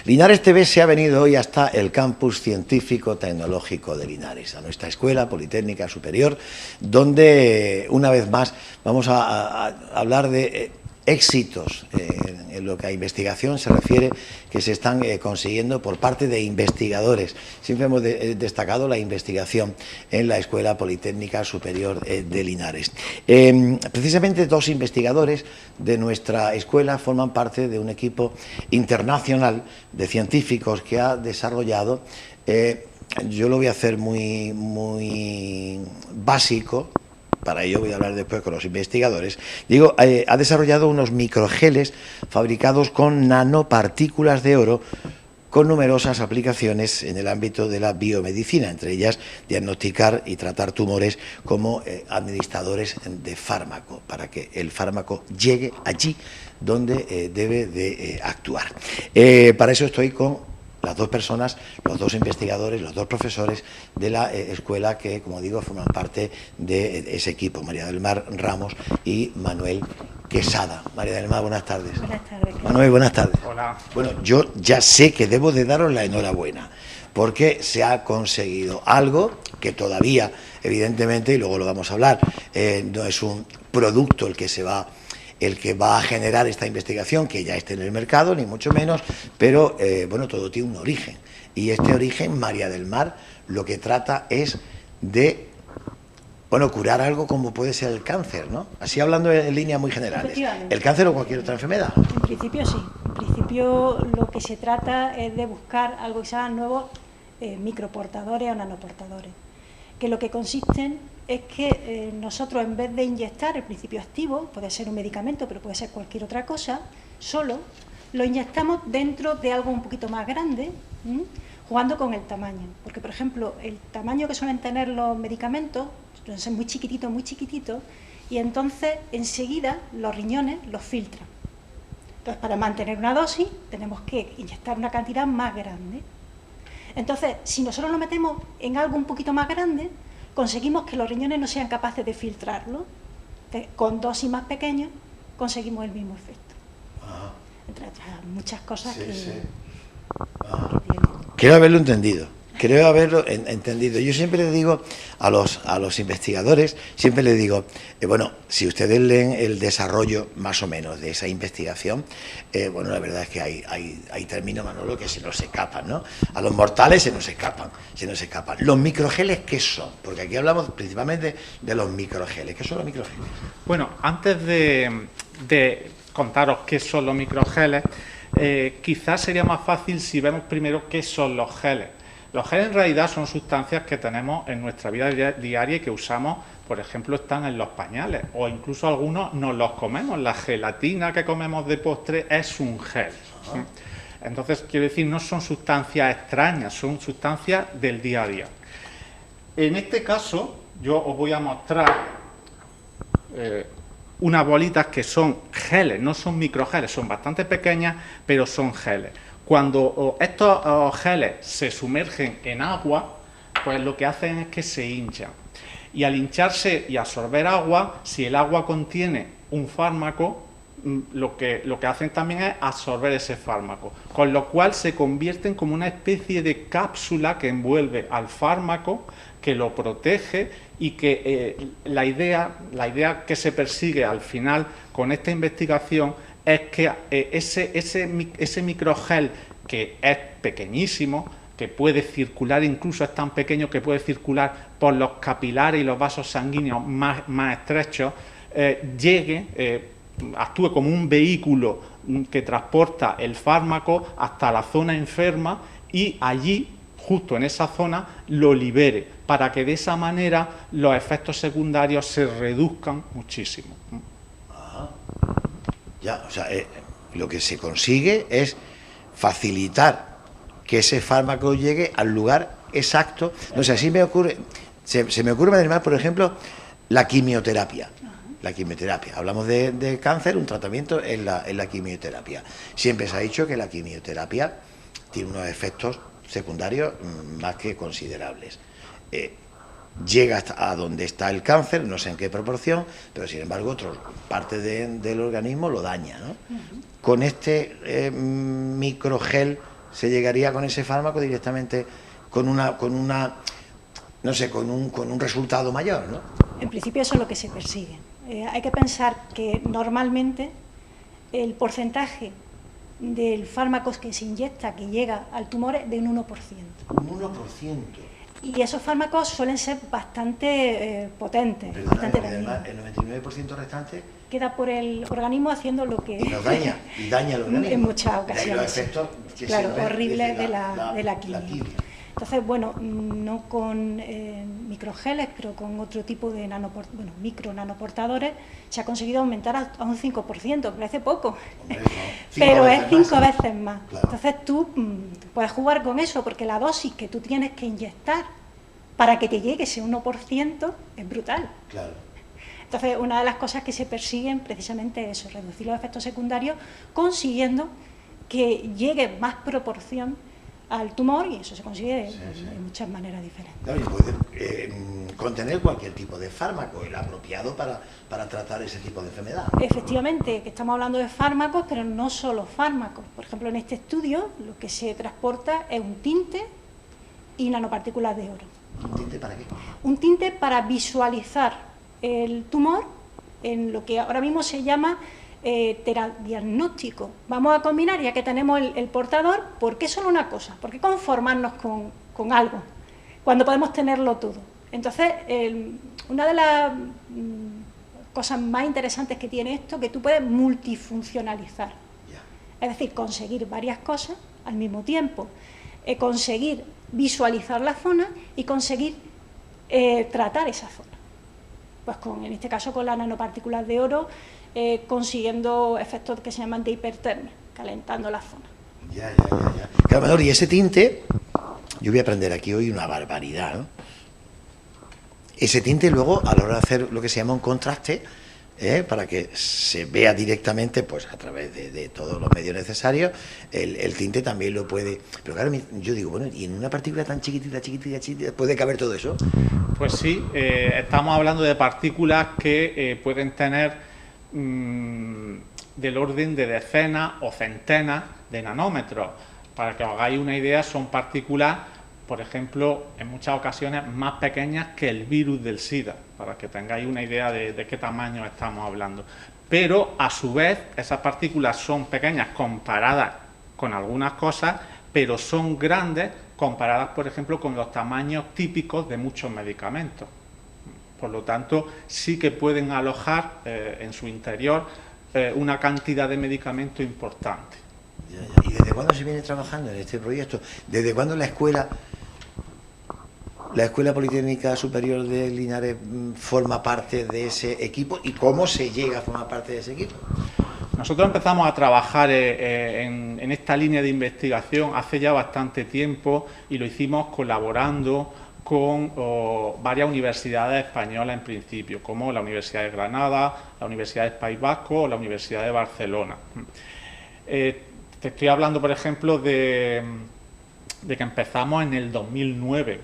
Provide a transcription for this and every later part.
Linares TV se ha venido hoy hasta el campus científico-tecnológico de Linares, a nuestra Escuela Politécnica Superior, donde una vez más vamos a hablar de éxitos en lo que a investigación se refiere que se están consiguiendo por parte de investigadores. Siempre hemos destacado la investigación en la Escuela Politécnica Superior de Linares. Precisamente dos investigadores de nuestra escuela forman parte de un equipo internacional de científicos que ha desarrollado, yo lo voy a hacer muy básico. Para ello voy a hablar después con los investigadores. Digo, ha desarrollado unos microgeles fabricados con nanopartículas de oro con numerosas aplicaciones en el ámbito de la biomedicina, entre ellas diagnosticar y tratar tumores como administradores de fármaco, para que el fármaco llegue allí donde debe de actuar. Para eso estoy con las dos personas, los dos investigadores, los dos profesores de la escuela que, como digo, forman parte de ese equipo, María del Mar Ramos y Manuel Quesada. María del Mar, buenas tardes. Buenas tardes. Manuel, buenas tardes. Hola. Bueno, yo ya sé que debo de daros la enhorabuena, porque se ha conseguido algo que todavía, evidentemente, y luego lo vamos a hablar, no es un producto el que va a generar esta investigación, que ya esté en el mercado, ni mucho menos, pero bueno, todo tiene un origen. Y este origen, María del Mar, lo que trata es de, bueno, curar algo como puede ser el cáncer, ¿no? Así hablando en líneas muy generales. ¿El cáncer o cualquier otra enfermedad? En principio sí. En principio lo que se trata es de buscar algo que sean nuevos microportadores o nanoportadores, que lo que consisten es que nosotros, en vez de inyectar el principio activo, puede ser un medicamento, pero puede ser cualquier otra cosa, solo lo inyectamos dentro de algo un poquito más grande, jugando con el tamaño. Porque, por ejemplo, el tamaño que suelen tener los medicamentos suelen ser muy chiquititos, y entonces enseguida los riñones los filtran. Entonces, para mantener una dosis tenemos que inyectar una cantidad más grande. Entonces, si nosotros lo metemos en algo un poquito más grande, conseguimos que los riñones no sean capaces de filtrarlo. Entonces, con dosis más pequeñas conseguimos el mismo efecto. Ajá. Entre otras muchas cosas que tiene. Quiero haberlo entendido. Creo haberlo entendido. Yo siempre le digo a los investigadores, siempre les digo, bueno, si ustedes leen el desarrollo más o menos de esa investigación, bueno, la verdad es que hay términos, Manolo, que se nos escapan, ¿no? A los mortales se nos escapan. ¿Los microgeles qué son? Porque aquí hablamos principalmente de los microgeles. ¿Qué son los microgeles? Bueno, antes de contaros qué son los microgeles, quizás sería más fácil si vemos primero qué son los geles. Los geles en realidad son sustancias que tenemos en nuestra vida diaria y que usamos, por ejemplo, están en los pañales, o incluso algunos nos los comemos. La gelatina que comemos de postre es un gel. Entonces, quiero decir, no son sustancias extrañas, son sustancias del día a día. En este caso, yo os voy a mostrar unas bolitas que son geles, no son microgeles, son bastante pequeñas, pero son geles. Cuando estos geles se sumergen en agua, pues lo que hacen es que se hinchan. Y al hincharse y absorber agua, si el agua contiene un fármaco, lo que hacen también es absorber ese fármaco, con lo cual se convierten como una especie de cápsula que envuelve al fármaco, que lo protege, y que la idea que se persigue al final con esta investigación es que ese microgel, que es pequeñísimo, que puede circular, incluso es tan pequeño que puede circular por los capilares y los vasos sanguíneos más estrechos, actúe como un vehículo que transporta el fármaco hasta la zona enferma y allí, justo en esa zona, lo libere, para que de esa manera los efectos secundarios se reduzcan muchísimo. Ya, o sea, lo que se consigue es facilitar que ese fármaco llegue al lugar exacto. No sé, así me ocurre, se me ocurre además, por ejemplo, la quimioterapia. La quimioterapia. Hablamos de cáncer, un tratamiento en la quimioterapia. Siempre se ha dicho que la quimioterapia tiene unos efectos secundarios más que considerables. Llega hasta a donde está el cáncer, no sé en qué proporción, pero sin embargo otra parte del organismo lo daña, ¿no? Con este microgel se llegaría con ese fármaco directamente con no sé, con un resultado mayor, ¿no? En principio eso es lo que se persigue. Hay que pensar que normalmente el porcentaje del fármaco que se inyecta, que llega al tumor, es de un 1%. Un 1%. Y esos fármacos suelen ser bastante potentes. Perdona, Bastante además, el 99% restante queda por el organismo haciendo lo que... y nos daña, y daña el organismo. En muchas ocasiones. De los efectos que claro, se ven horribles desde de la quimio. Entonces, bueno, no con microgeles, pero con otro tipo de micro nanoportadores, se ha conseguido aumentar a un 5%, parece poco, Hombre, no. pero es 5 veces más. Claro. Entonces tú puedes jugar con eso, porque la dosis que tú tienes que inyectar para que te llegue ese 1% es brutal. Claro. Entonces, una de las cosas que se persiguen precisamente es eso, reducir los efectos secundarios, consiguiendo que llegue más proporción al tumor, y eso se consigue de muchas maneras diferentes. Claro, y puede contener cualquier tipo de fármaco, el apropiado para tratar ese tipo de enfermedad. Efectivamente, que estamos hablando de fármacos, pero no solo fármacos. Por ejemplo, en este estudio lo que se transporta es un tinte y nanopartículas de oro. ¿Un tinte para qué? Un tinte para visualizar el tumor en lo que ahora mismo se llama teradiagnóstico. Vamos a combinar, ya que tenemos el portador, ¿por qué solo una cosa? ¿Por qué conformarnos con algo cuando podemos tenerlo todo? Entonces, una de las cosas más interesantes que tiene esto, que tú puedes multifuncionalizar. Es decir, conseguir varias cosas al mismo tiempo, conseguir visualizar la zona y conseguir tratar esa zona. Pues en este caso con las nanopartículas de oro, consiguiendo efectos que se llaman de hipertermia, calentando la zona. Ya. Claro, Manolo, y ese tinte, yo voy a aprender aquí hoy una barbaridad, ¿no? Ese tinte luego, a la hora de hacer lo que se llama un contraste, para que se vea directamente, pues a través de todos los medios necesarios, el tinte también lo puede... Pero claro, yo digo, bueno, ¿y en una partícula tan chiquitita, puede caber todo eso? Pues sí, estamos hablando de partículas que pueden tener del orden de decenas o centenas de nanómetros. Para que os hagáis una idea, son partículas, por ejemplo, en muchas ocasiones más pequeñas que el virus del SIDA, para que tengáis una idea de qué tamaño estamos hablando. Pero, a su vez, esas partículas son pequeñas comparadas con algunas cosas, pero son grandes comparadas, por ejemplo, con los tamaños típicos de muchos medicamentos. Por lo tanto, sí que pueden alojar en su interior una cantidad de medicamentos importante. ¿Y desde cuándo se viene trabajando en este proyecto? ¿Desde cuándo la Escuela Politécnica Superior de Linares forma parte de ese equipo? ¿Y cómo se llega a formar parte de ese equipo? Nosotros empezamos a trabajar en esta línea de investigación hace ya bastante tiempo y lo hicimos colaborando con varias universidades españolas en principio, como la Universidad de Granada, la Universidad del País Vasco o la Universidad de Barcelona. Te estoy hablando, por ejemplo, de que empezamos en el 2009,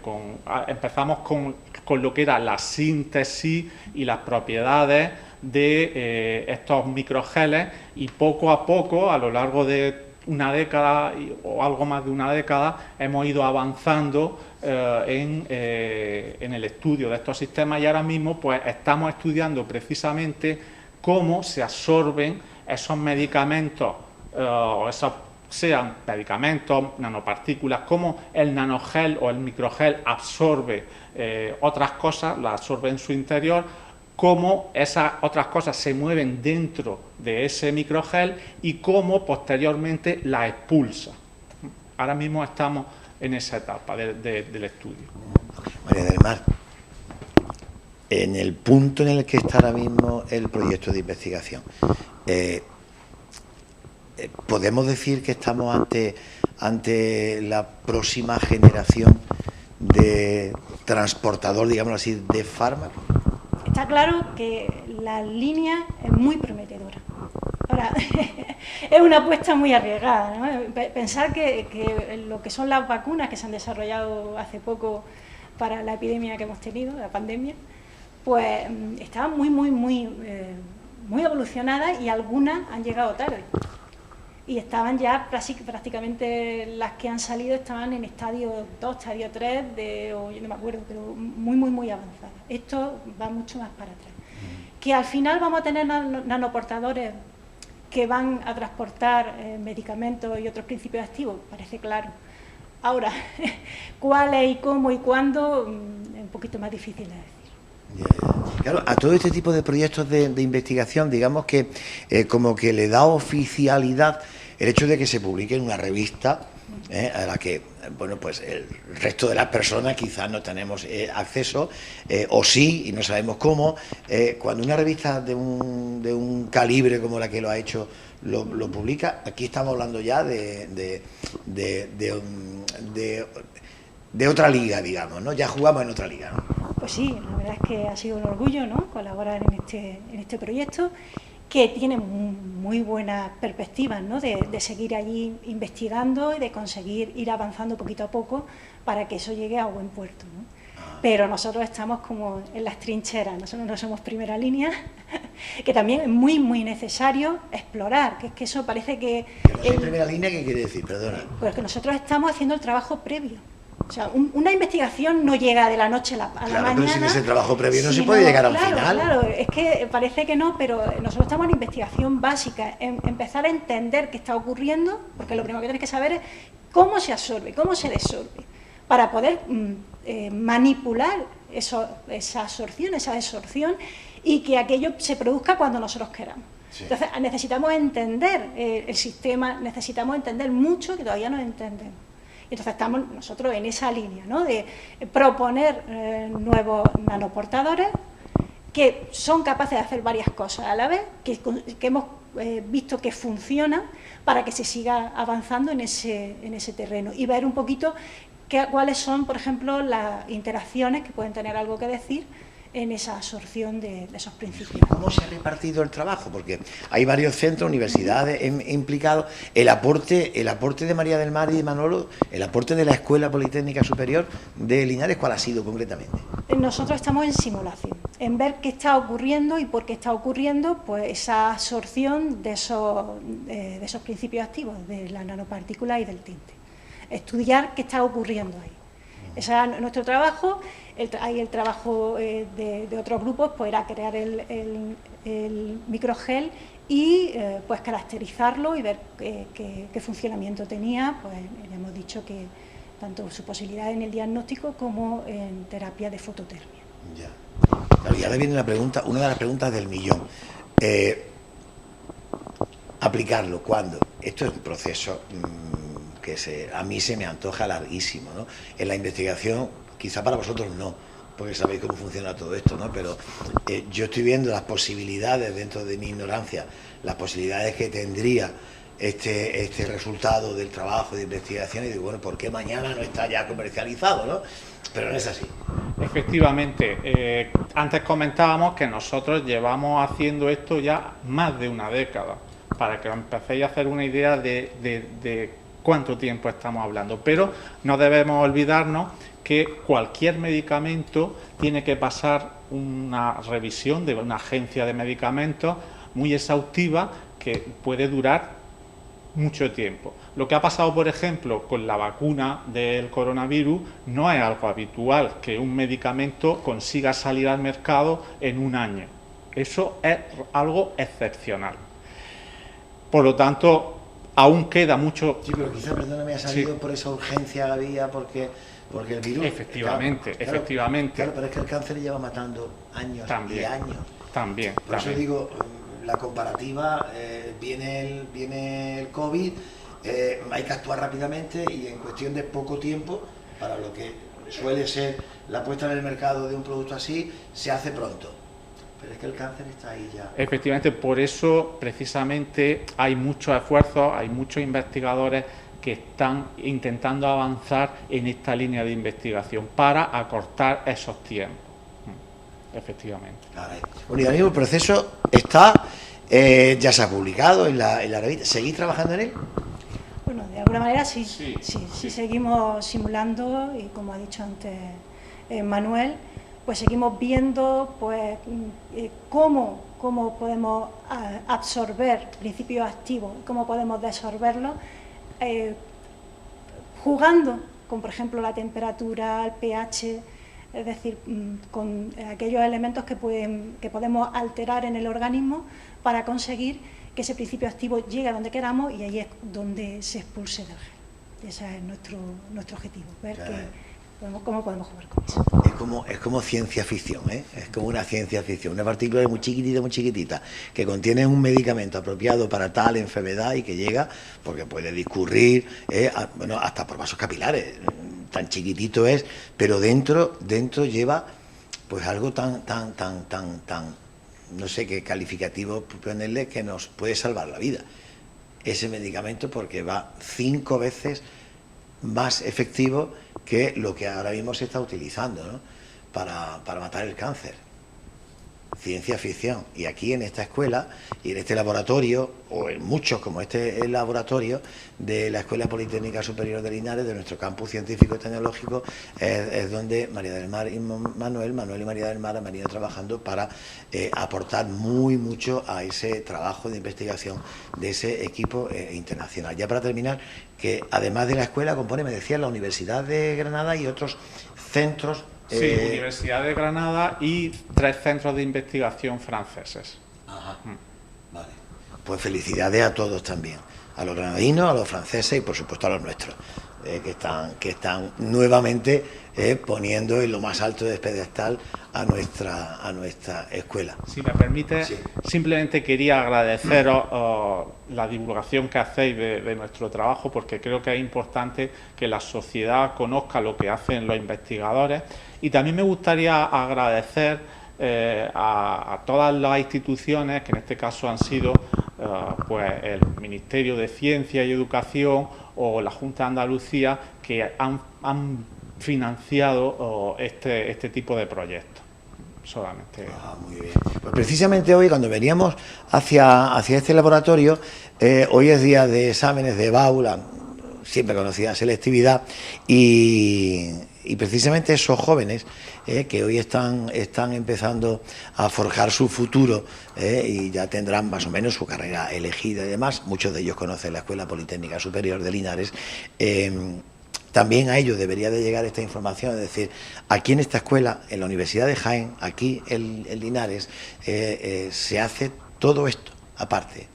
empezamos con lo que era la síntesis y las propiedades de estos microgeles, y poco a poco, a lo largo de una década o algo más de una década, hemos ido avanzando en el estudio de estos sistemas, y ahora mismo pues estamos estudiando precisamente cómo se absorben esos medicamentos, sean medicamentos, nanopartículas, cómo el nanogel o el microgel absorbe otras cosas, las absorbe en su interior, cómo esas otras cosas se mueven dentro de ese microgel y cómo posteriormente la expulsa. Ahora mismo estamos en esa etapa del estudio. María del Mar, en el punto en el que está ahora mismo el proyecto de investigación, ¿podemos decir que estamos ante la próxima generación de transportador, digámoslo así, de fármacos? Está claro que la línea es muy prometedora. Ahora, es una apuesta muy arriesgada, ¿no? Pensar que lo que son las vacunas que se han desarrollado hace poco para la epidemia que hemos tenido, la pandemia, pues estaban muy evolucionadas, y algunas han llegado tarde. y estaban ya prácticamente las que han salido estaban en estadio 2, estadio 3, o yo no me acuerdo, pero muy avanzadas. Esto va mucho más para atrás. Que al final vamos a tener nanoportadores que van a transportar medicamentos y otros principios activos, parece claro. Ahora, cuáles y cómo y cuándo, es un poquito más difícil de decir. Claro, a todo este tipo de proyectos de investigación, digamos que como que le da oficialidad el hecho de que se publique en una revista a la que, bueno, pues el resto de las personas quizás no tenemos acceso, o sí, y no sabemos cómo. Cuando una revista de un calibre como la que lo ha hecho lo publica, aquí estamos hablando ya de otra liga, digamos, ¿no? Ya jugamos en otra liga, ¿no? Pues sí, la verdad es que ha sido un orgullo, ¿no?, colaborar en este proyecto, que tiene muy buenas perspectivas, ¿no?, de seguir allí investigando y de conseguir ir avanzando poquito a poco para que eso llegue a buen puerto, ¿no? Pero nosotros estamos como en las trincheras, nosotros no somos primera línea, que también es muy necesario explorar, que es que eso parece que... ¿No soy primera línea? ¿Qué quiere decir? Perdona. Pues que nosotros estamos haciendo el trabajo previo. O sea, una investigación no llega de la noche a la mañana. Pero sin ese trabajo previo no se puede llegar a un final. Claro, es que parece que no, pero nosotros estamos en investigación básica, en empezar a entender qué está ocurriendo, porque lo primero que tienes que saber es cómo se absorbe, cómo se desorbe, para poder manipular esa absorción, esa desorción, y que aquello se produzca cuando nosotros queramos. Sí. Entonces necesitamos entender el sistema, necesitamos entender mucho que todavía no entendemos. Entonces estamos nosotros en esa línea, ¿no?, de proponer nuevos nanoportadores que son capaces de hacer varias cosas a la vez, que hemos visto que funcionan para que se siga avanzando en ese terreno, y ver un poquito cuáles son, por ejemplo, las interacciones que pueden tener algo que decir en esa absorción de esos principios. ¿Cómo se ha repartido el trabajo? Porque hay varios centros, universidades implicados. El aporte de María del Mar y de Manolo, el aporte de la Escuela Politécnica Superior de Linares, ¿cuál ha sido concretamente? Nosotros estamos en simulación, en ver qué está ocurriendo y por qué está ocurriendo, pues esa absorción de esos principios activos, de la nanopartícula y del tinte. Estudiar qué está ocurriendo ahí. Ese es nuestro trabajo. Hay el trabajo de otros grupos, pues era crear el microgel y pues caracterizarlo y ver qué funcionamiento tenía. Pues ya hemos dicho que tanto su posibilidad en el diagnóstico como en terapia de fototermia. Ya. Claro, y ahora viene la pregunta, una de las preguntas del millón. ¿Aplicarlo cuándo? Esto es un proceso que a mí se me antoja larguísimo, ¿no? En la investigación, quizá para vosotros no, porque sabéis cómo funciona todo esto, ¿no? Pero yo estoy viendo las posibilidades, dentro de mi ignorancia, las posibilidades que tendría este resultado del trabajo de investigación, y digo, bueno, ¿por qué mañana no está ya comercializado, no? Pero no es así. Efectivamente, antes comentábamos que nosotros llevamos haciendo esto ya más de una década, para que os empecéis a hacer una idea de cuánto tiempo estamos hablando, pero no debemos olvidarnos que cualquier medicamento tiene que pasar una revisión de una agencia de medicamentos muy exhaustiva que puede durar mucho tiempo. Lo que ha pasado, por ejemplo, con la vacuna del coronavirus, no es algo habitual que un medicamento consiga salir al mercado en un año. Eso es algo excepcional. Por lo tanto, aún queda mucho... Sí, pero quizá, perdóname, ha salido por esa urgencia que había, porque el virus... Efectivamente, efectivamente. Claro, pero es que el cáncer lleva matando años y años. También. Por eso digo, la comparativa, viene el COVID, hay que actuar rápidamente y en cuestión de poco tiempo, para lo que suele ser la puesta en el mercado de un producto así, se hace pronto. Pero es que el cáncer está ahí ya. Efectivamente, por eso precisamente hay muchos esfuerzos, hay muchos investigadores que están intentando avanzar en esta línea de investigación para acortar esos tiempos. Efectivamente. Bueno, y ahora mismo el proceso está, ya se ha publicado en la revista. ¿Seguís trabajando en él? Bueno, de alguna manera sí seguimos simulando, y como ha dicho antes Manuel, pues seguimos viendo pues cómo podemos absorber principios activos, cómo podemos desorberlos, jugando con, por ejemplo, la temperatura, el pH, es decir, con aquellos elementos que podemos alterar en el organismo para conseguir que ese principio activo llegue a donde queramos y ahí es donde se expulse del gel. Ese es nuestro objetivo, ver cómo podemos jugar con eso. Es como ciencia ficción, ¿eh? Es como una ciencia ficción, una partícula muy chiquitita, que contiene un medicamento apropiado para tal enfermedad y que llega, porque puede discurrir, bueno, hasta por vasos capilares, tan chiquitito es, pero dentro lleva pues algo tan, no sé qué calificativo ponerle, que nos puede salvar la vida. Ese medicamento, porque va 5 veces más efectivo que lo que ahora mismo se está utilizando, ¿no?, para matar el cáncer. Ciencia ficción. Y aquí en esta escuela y en este laboratorio, o en muchos como el laboratorio de la Escuela Politécnica Superior de Linares, de nuestro campus científico y tecnológico, es donde María del Mar y Manuel y María del Mar han venido trabajando para aportar mucho a ese trabajo de investigación de ese equipo internacional. Ya para terminar, que además de la escuela compone, me decía, la Universidad de Granada y otros centros. Sí, Universidad de Granada y 3 centros de investigación franceses. Ajá. Vale. Pues felicidades a todos también, a los granadinos, a los franceses y por supuesto a los nuestros, que están nuevamente poniendo en lo más alto del pedestal a nuestra escuela. Si me permite, sí. Simplemente quería agradeceros la divulgación que hacéis de nuestro trabajo, porque creo que es importante que la sociedad conozca lo que hacen los investigadores, y también me gustaría agradecer a todas las instituciones, que en este caso han sido pues el Ministerio de Ciencia y Educación o la Junta de Andalucía, que han financiado este tipo de proyectos. Solamente. Muy bien. Pues precisamente hoy, cuando veníamos hacia este laboratorio, hoy es día de exámenes de BAU, siempre conocida selectividad, y precisamente esos jóvenes que hoy están empezando a forjar su futuro y ya tendrán más o menos su carrera elegida y demás, muchos de ellos conocen la Escuela Politécnica Superior de Linares, también a ellos debería de llegar esta información, es decir, aquí en esta escuela, en la Universidad de Jaén, aquí en Linares, se hace todo esto aparte.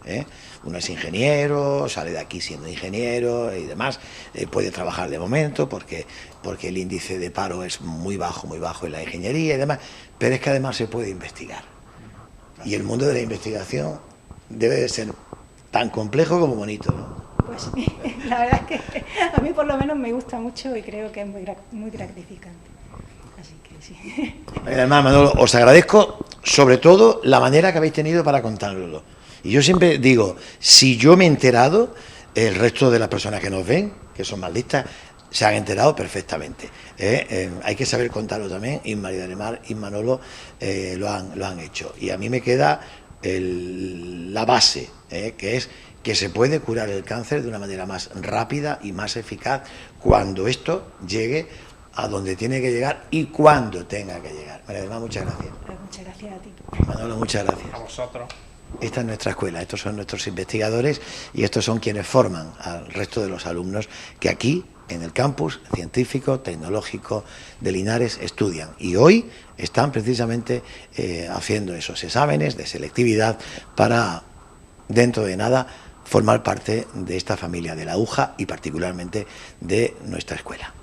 Uno es ingeniero, sale de aquí siendo ingeniero y demás, puede trabajar de momento porque el índice de paro es muy bajo en la ingeniería y demás, pero es que además se puede investigar. Y el mundo de la investigación debe de ser tan complejo como bonito, ¿no? Pues sí, la verdad es que a mí por lo menos me gusta mucho y creo que es muy gratificante. Así que sí. Además, Manolo, os agradezco sobre todo la manera que habéis tenido para contárnoslo. Y yo siempre digo, si yo me he enterado, el resto de las personas que nos ven, que son más listas, se han enterado perfectamente. Hay que saber contarlo también, y María del Mar y Manolo lo han hecho. Y a mí me queda la base, que es que se puede curar el cáncer de una manera más rápida y más eficaz cuando esto llegue a donde tiene que llegar y cuando tenga que llegar. María del Mar, muchas gracias. Muchas gracias a ti. Manolo, muchas gracias. A vosotros. Esta es nuestra escuela, estos son nuestros investigadores y estos son quienes forman al resto de los alumnos que aquí, en el campus científico, tecnológico de Linares, estudian. Y hoy están precisamente haciendo esos exámenes de selectividad para, dentro de nada, formar parte de esta familia de la UJA y particularmente de nuestra escuela.